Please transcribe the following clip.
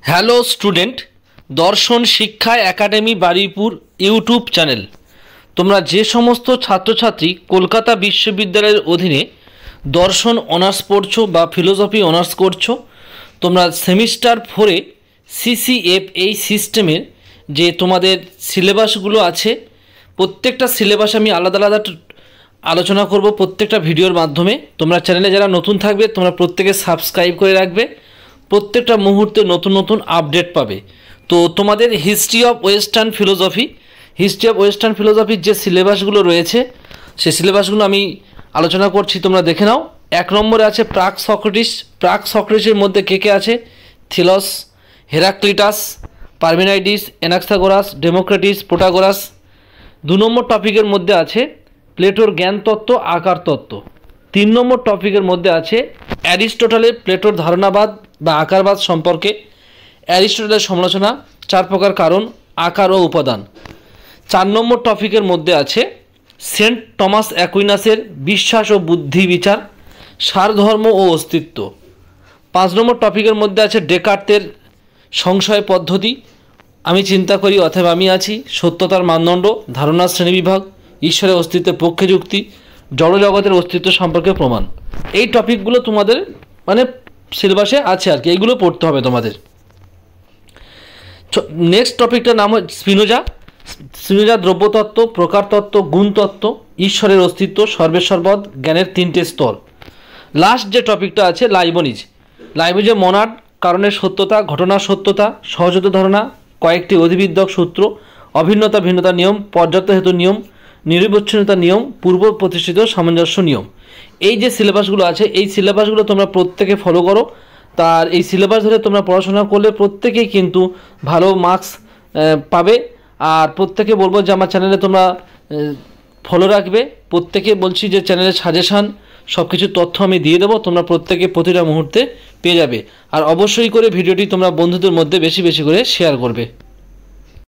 Hello student, দর্শন শিক্ষা academy Baruipur YouTube channel. তোমরা যে সমস্ত ছাত্রছাত্রী কলকাতা বিশ্ববিদ্যালয়ের অধীনে দর্শন অনার্স পড়ছো বা ফিলোসফি অনার্স করছো, তোমরা সেমিস্টার 4-এ সিসিএফ এই সিস্টেমের যে তোমাদের সিলেবাসগুলো আছে, প্রত্যেকটা সিলেবাস আমি আলাদা আলাদা আলোচনা করব প্রত্যেকটা ভিডিওর মাধ্যমে। তোমরা চ্যানেলে যারা নতুন থাকবে তোমরা প্রত্যেকে সাবস্ক্রাইব করে রাখবে, প্রত্যেকটা মুহূর্তে নতুন নতুন আপডেট পাবে। তো তোমাদের হিস্ট্রি অফ ওয়েস্টার্ন ফিলোসফির যে সিলেবাসগুলো রয়েছে সেই সিলেবাসগুলো আমি আলোচনা করছি, তোমরা দেখে নাও। 1 নম্বরে আছে প্রাক সক্রেটিসের মধ্যে কে কে আছে? থিলস, হেরাক্লিটাস, পারমেনাইডিস, এনাক্সাগোরাস, ডেমোক্রেটিস, প্রোটাগোরাস। 2 নম্বর টপিকের মধ্যে আছে প্লেটোর জ্ঞান তত্ত্ব, আকার তত্ত্ব। 3 নম্বর টপিকের মধ্যে আছে অ্যারিস্টটলের প্লেটোর ধারণাবাদ বা আকারবাদ সম্পর্কে, অ্যারিস্টটলের সমালোচনা, 4 প্রকার কারণ, আকার ও উপাদান। 4 নম্বর টপিকের মধ্যে আছে সেন্ট টমাস অ্যাকুইনাসের বিশ্বাস ও বুদ্ধি বিচার, সারধর্ম ও অস্তিত্ব। 5 নম্বর টপিকের মধ্যে আছে ডেকার্তের সংশয় পদ্ধতি, আমি চিন্তা করি অথবা আমি আছি, সত্যতার মানদণ্ড, ধারণার শ্রেণীবিভাগ, ঈশ্বরের অস্তিত্বের পক্ষে যুক্তি, জড়জগতের অস্তিত্ব সম্পর্কে প্রমাণ। এই টপিকগুলো তোমাদের সিলেবাসে আছে আর কি, এইগুলো পড়তে হবে তোমাদের। নেক্সট টপিকটার নাম হয় স্পিনোজা দ্রব্যতত্ত্ব, প্রকারতত্ত্ব, গুণতত্ত্ব, ঈশ্বরের অস্তিত্ব, সর্বেসর্বদ, জ্ঞানের 3টে স্তর। লাস্ট যে টপিকটা আছে লাইবনিজের মনাড, কারণের সত্যতা, ঘটনার সত্যতা, সহজাত ধারণা, কয়েকটি অধিবিদ্যক সূত্র, অভিন্নতা ভিন্নতা নিয়ম, পর্যাপ্ত হেতু নিয়ম, নিরবচ্ছিন্নতা নিয়ম, পূর্ব প্রতিষ্ঠিত সামঞ্জস্য নিয়ম। এই যে সিলেবাসগুলো আছে এই সিলেবাসগুলো তোমরা প্রত্যেকে ফলো করো। তার এই সিলেবাস ধরে তোমরা পড়াশোনা করলে প্রত্যেকেই কিন্তু ভালো মার্কস পাবে। আর প্রত্যেকে বলবো যে আমার চ্যানেলে তোমরা ফলো রাখবে। প্রত্যেকে বলছি যে চ্যানেলের সাজেশান সব কিছু তথ্য আমি দিয়ে দেবো, তোমরা প্রত্যেকে প্রতিটা মুহূর্তে পেয়ে যাবে। আর অবশ্যই করে ভিডিওটি তোমরা বন্ধুদের মধ্যে বেশি বেশি করে শেয়ার করবে।